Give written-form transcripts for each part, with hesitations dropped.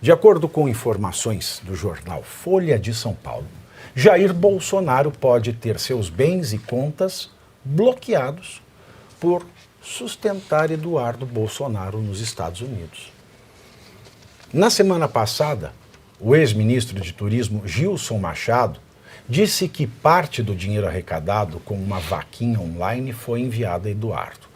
De acordo com informações do jornal Folha de São Paulo, Jair Bolsonaro pode ter seus bens e contas bloqueados por sustentar Eduardo Bolsonaro nos Estados Unidos. Na semana passada, o ex-ministro de Turismo Gilson Machado disse que parte do dinheiro arrecadado com uma vaquinha online foi enviado a Eduardo.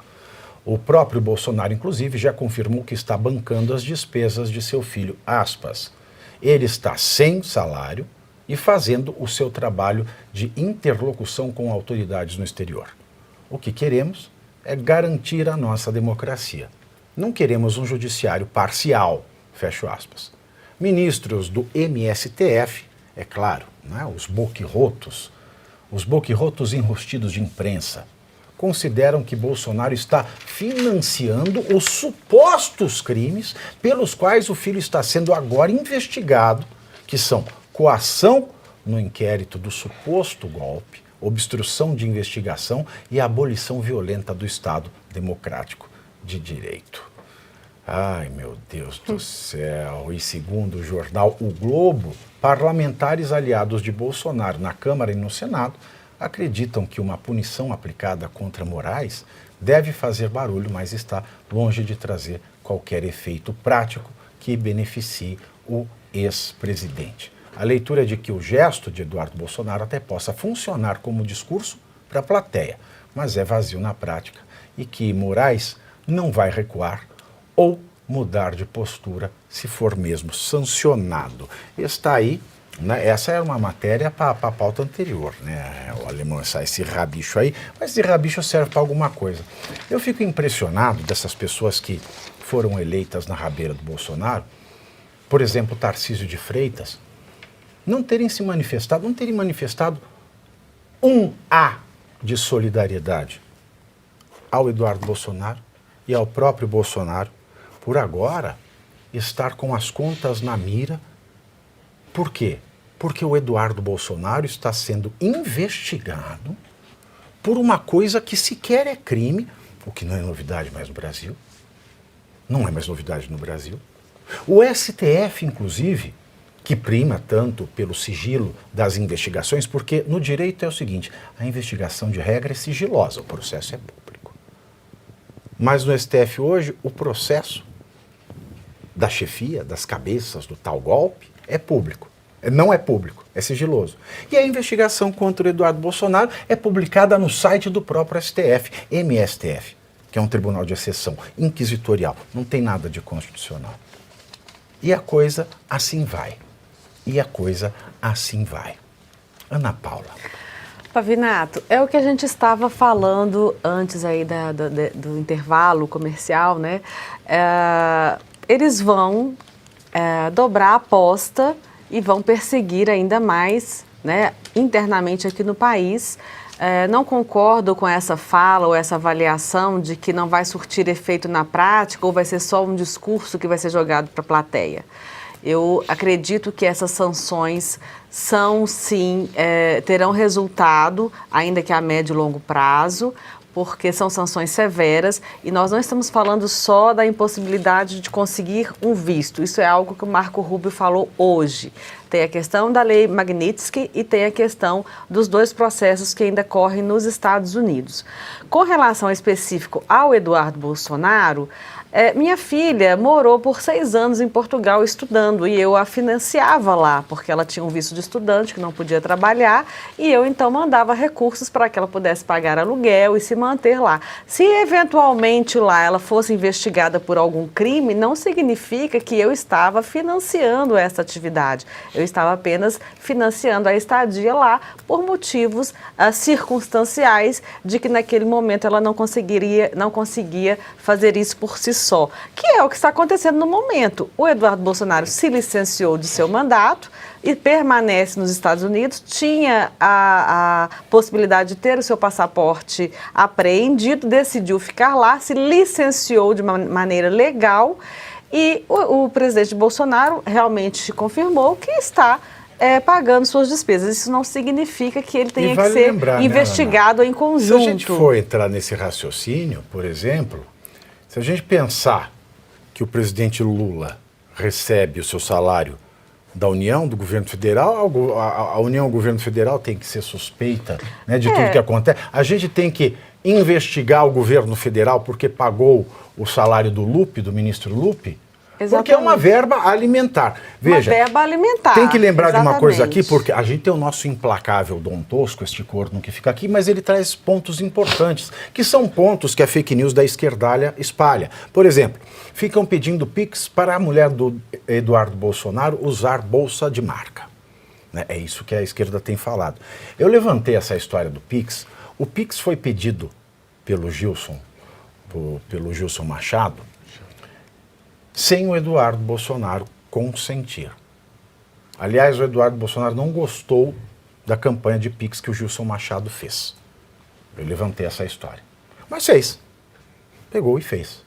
O próprio Bolsonaro, inclusive, já confirmou que está bancando as despesas de seu filho, aspas. Ele está sem salário e fazendo o seu trabalho de interlocução com autoridades no exterior. O que queremos é garantir a nossa democracia. Não queremos um judiciário parcial, fecho aspas. Ministros do MSTF, é claro, né, os boquirrotos enrustidos de imprensa, consideram que Bolsonaro está financiando os supostos crimes pelos quais o filho está sendo agora investigado, que são coação no inquérito do suposto golpe, obstrução de investigação e abolição violenta do Estado Democrático de Direito. Ai, meu Deus do céu! E segundo o jornal O Globo, parlamentares aliados de Bolsonaro na Câmara e no Senado acreditam que uma punição aplicada contra Moraes deve fazer barulho, mas está longe de trazer qualquer efeito prático que beneficie o ex-presidente. A leitura é de que o gesto de Eduardo Bolsonaro até possa funcionar como discurso para a plateia, mas é vazio na prática e que Moraes não vai recuar ou mudar de postura se for mesmo sancionado. Está aí, né? Essa era uma matéria para a pauta anterior, né? O alemão, esse rabicho aí, mas esse rabicho serve para alguma coisa. Eu fico impressionado dessas pessoas que foram eleitas na rabeira do Bolsonaro, por exemplo, Tarcísio de Freitas, não terem manifestado um A de solidariedade ao Eduardo Bolsonaro e ao próprio Bolsonaro, por agora estar com as contas na mira. Por quê? Porque o Eduardo Bolsonaro está sendo investigado por uma coisa que sequer é crime, o que não é novidade mais no Brasil. Não é mais novidade no Brasil. O STF, inclusive, que prima tanto pelo sigilo das investigações, porque no direito é o seguinte, a investigação de regra é sigilosa, o processo é público. Mas no STF hoje, o processo da chefia, das cabeças do tal golpe, é público. Não é público, é sigiloso. E a investigação contra o Eduardo Bolsonaro é publicada no site do próprio STF, MSTF, que é um tribunal de exceção, inquisitorial, não tem nada de constitucional. E a coisa assim vai. Ana Paula. Pavinato, é o que a gente estava falando antes aí do intervalo comercial, né? Eles vão dobrar a aposta e vão perseguir ainda mais, né, internamente aqui no país. Não concordo com essa fala ou essa avaliação de que não vai surtir efeito na prática ou vai ser só um discurso que vai ser jogado para a plateia. Eu acredito que essas sanções são, sim, terão resultado, ainda que a médio e longo prazo, porque são sanções severas e nós não estamos falando só da impossibilidade de conseguir um visto. Isso é algo que o Marco Rubio falou hoje. Tem a questão da lei Magnitsky e tem a questão dos dois processos que ainda correm nos Estados Unidos. Com relação específico ao Eduardo Bolsonaro, minha filha morou por 6 anos em Portugal estudando e eu a financiava lá, porque ela tinha um visto de estudante que não podia trabalhar e eu então mandava recursos para que ela pudesse pagar aluguel e se manter lá. Se eventualmente lá ela fosse investigada por algum crime, não significa que eu estava financiando essa atividade. Eu estava apenas financiando a estadia lá por motivos circunstanciais de que naquele momento ela não conseguia fazer isso por si só, que é o que está acontecendo no momento. O Eduardo Bolsonaro se licenciou de seu mandato e permanece nos Estados Unidos, tinha a possibilidade de ter o seu passaporte apreendido, decidiu ficar lá, se licenciou de uma maneira legal e o presidente Bolsonaro realmente confirmou que está pagando suas despesas. Isso não significa que ele tenha que ser investigado, né, em conjunto. Se a gente for entrar nesse raciocínio, por exemplo, se a gente pensar que o presidente Lula recebe o seu salário da União, do governo federal, a União, o governo federal tem que ser suspeita, né, de tudo que acontece. A gente tem que investigar o governo federal porque pagou o salário do Lupe, do ministro Lupe. Exatamente. Porque é uma verba alimentar. Veja, uma verba alimentar. Tem que lembrar exatamente. de uma coisa aqui, porque a gente tem o nosso implacável Dom Tosco, este corno que fica aqui, mas ele traz pontos importantes, que são pontos que a fake news da esquerdalha espalha. Por exemplo, ficam pedindo Pix para a mulher do Eduardo Bolsonaro usar bolsa de marca. Né? É isso que a esquerda tem falado. Eu levantei essa história do Pix. O Pix foi pedido pelo Gilson Machado, sem o Eduardo Bolsonaro consentir. Aliás, o Eduardo Bolsonaro não gostou da campanha de Pix que o Gilson Machado fez. Eu levantei essa história. Mas fez. Pegou e fez.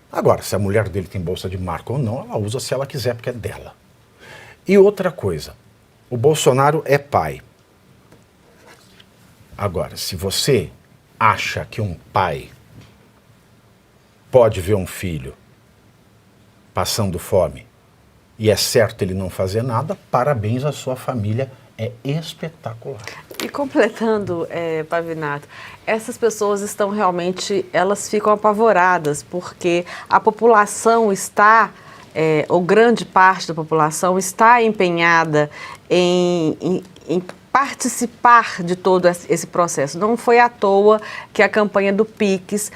Agora, se a mulher dele tem bolsa de marca ou não, ela usa se ela quiser, porque é dela. E outra coisa, o Bolsonaro é pai. Agora, se você acha que um pai pode ver um filho passando fome e é certo ele não fazer nada, parabéns à sua família, é espetacular. E completando, Pavinato, essas pessoas estão realmente, elas ficam apavoradas porque a população está, ou grande parte da população está empenhada em participar de todo esse processo. Não foi à toa que a campanha do Pix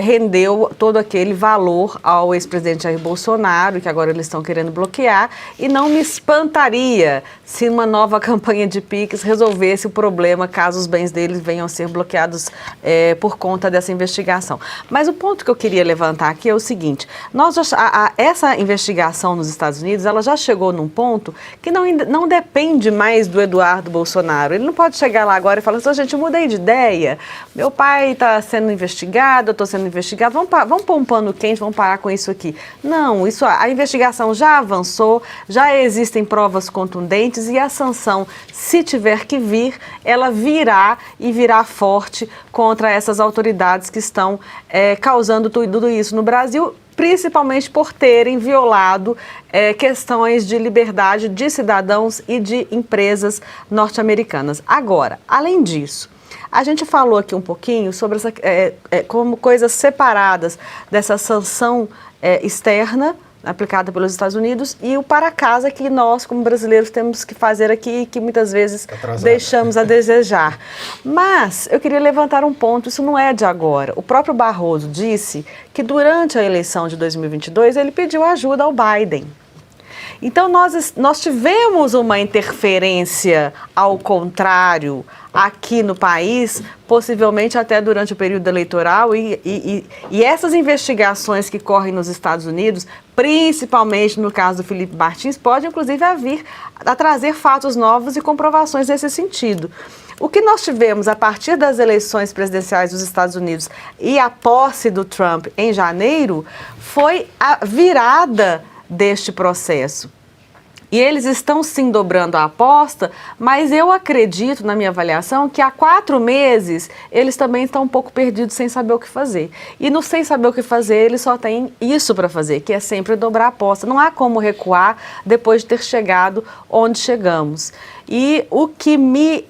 rendeu todo aquele valor ao ex-presidente Jair Bolsonaro, que agora eles estão querendo bloquear, e não me espantaria se uma nova campanha de Pix resolvesse o problema, caso os bens deles venham a ser bloqueados por conta dessa investigação. Mas o ponto que eu queria levantar aqui é o seguinte, essa investigação nos Estados Unidos, ela já chegou num ponto que não depende mais do Eduardo Bolsonaro. Ele não pode chegar lá agora e falar assim, gente, eu mudei de ideia, meu pai está sendo investigado, eu estou sendo investigado, vamos pôr um pano quente, vamos parar com isso aqui. Não, a investigação já avançou, já existem provas contundentes e a sanção, se tiver que vir, ela virá e virá forte contra essas autoridades que estão causando tudo isso no Brasil, principalmente por terem violado questões de liberdade de cidadãos e de empresas norte-americanas. Agora, além disso, a gente falou aqui um pouquinho sobre como coisas separadas dessa sanção externa aplicada pelos Estados Unidos e o para casa que nós, como brasileiros, temos que fazer aqui e que muitas vezes deixamos a desejar. Mas eu queria levantar um ponto, isso não é de agora. O próprio Barroso disse que durante a eleição de 2022 ele pediu ajuda ao Biden. Então nós tivemos uma interferência ao contrário aqui no país, possivelmente até durante o período eleitoral e essas investigações que correm nos Estados Unidos, principalmente no caso do Felipe Martins, podem inclusive vir a trazer fatos novos e comprovações nesse sentido. O que nós tivemos a partir das eleições presidenciais dos Estados Unidos e a posse do Trump em janeiro foi a virada deste processo. E eles estão sim dobrando a aposta, mas eu acredito, na minha avaliação, que há 4 meses eles também estão um pouco perdidos sem saber o que fazer. E no sem saber o que fazer, eles só têm isso para fazer, que é sempre dobrar a aposta. Não há como recuar depois de ter chegado onde chegamos. E o que me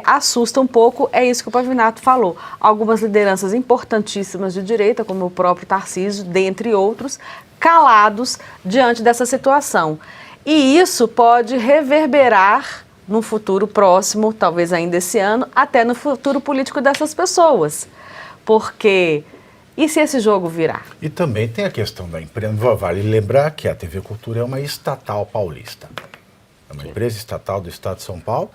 assusta um pouco é isso que o Pavinato falou. Algumas lideranças importantíssimas de direita, como o próprio Tarcísio, dentre outros, calados diante dessa situação. E isso pode reverberar no futuro próximo, talvez ainda esse ano, até no futuro político dessas pessoas. Porque, e se esse jogo virar? E também tem a questão da empresa. Vale lembrar que a TV Cultura é uma estatal paulista. É uma empresa estatal do Estado de São Paulo,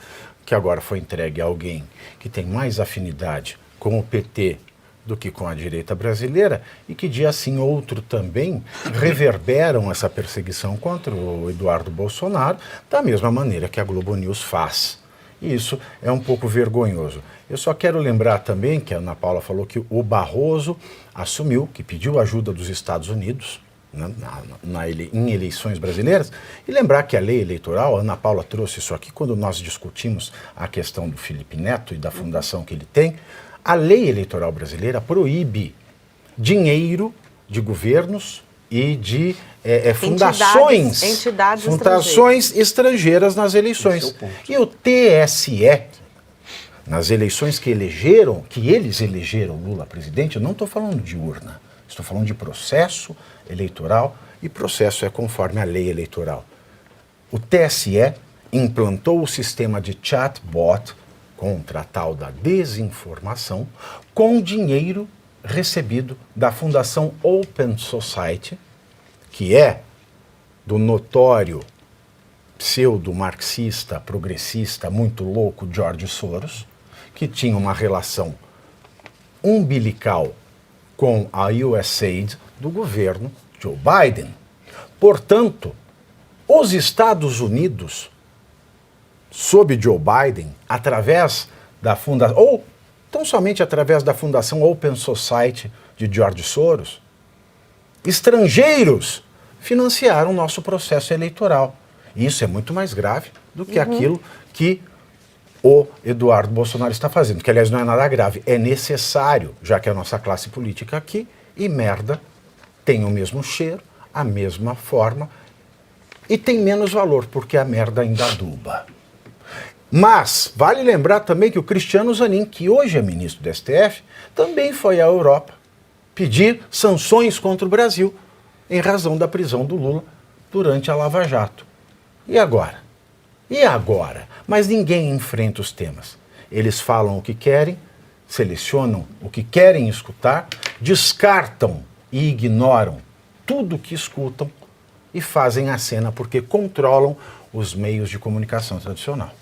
que agora foi entregue a alguém que tem mais afinidade com o PT do que com a direita brasileira e que dia sim outro também reverberam essa perseguição contra o Eduardo Bolsonaro da mesma maneira que a Globo News faz. E isso é um pouco vergonhoso. Eu só quero lembrar também que a Ana Paula falou que o Barroso assumiu, que pediu ajuda dos Estados Unidos em eleições brasileiras, e lembrar que a lei eleitoral, a Ana Paula trouxe isso aqui quando nós discutimos a questão do Felipe Neto e da fundação que ele tem. A lei eleitoral brasileira proíbe dinheiro de governos e de fundações estrangeiras nas eleições. E o TSE, nas eleições que eles elegeram Lula presidente, eu não estou falando de urna, estou falando de processo eleitoral, e processo é conforme a lei eleitoral. O TSE implantou o sistema de chatbot contra a tal da desinformação com dinheiro recebido da Fundação Open Society, que é do notório pseudo-marxista, progressista, muito louco George Soros, que tinha uma relação umbilical com a USAID do governo Joe Biden. Portanto, os Estados Unidos, sob Joe Biden, através da fundação, ou tão somente através da Fundação Open Society de George Soros, estrangeiros financiaram o nosso processo eleitoral. E isso é muito mais grave do que aquilo que o Eduardo Bolsonaro está fazendo, que aliás não é nada grave, é necessário, já que a nossa classe política aqui, e merda, tem o mesmo cheiro, a mesma forma, e tem menos valor, porque a merda ainda aduba. Mas vale lembrar também que o Cristiano Zanin, que hoje é ministro do STF, também foi à Europa pedir sanções contra o Brasil em razão da prisão do Lula durante a Lava Jato. E agora? E agora? Mas ninguém enfrenta os temas. Eles falam o que querem, selecionam o que querem escutar, descartam e ignoram tudo o que escutam e fazem a cena porque controlam os meios de comunicação tradicional.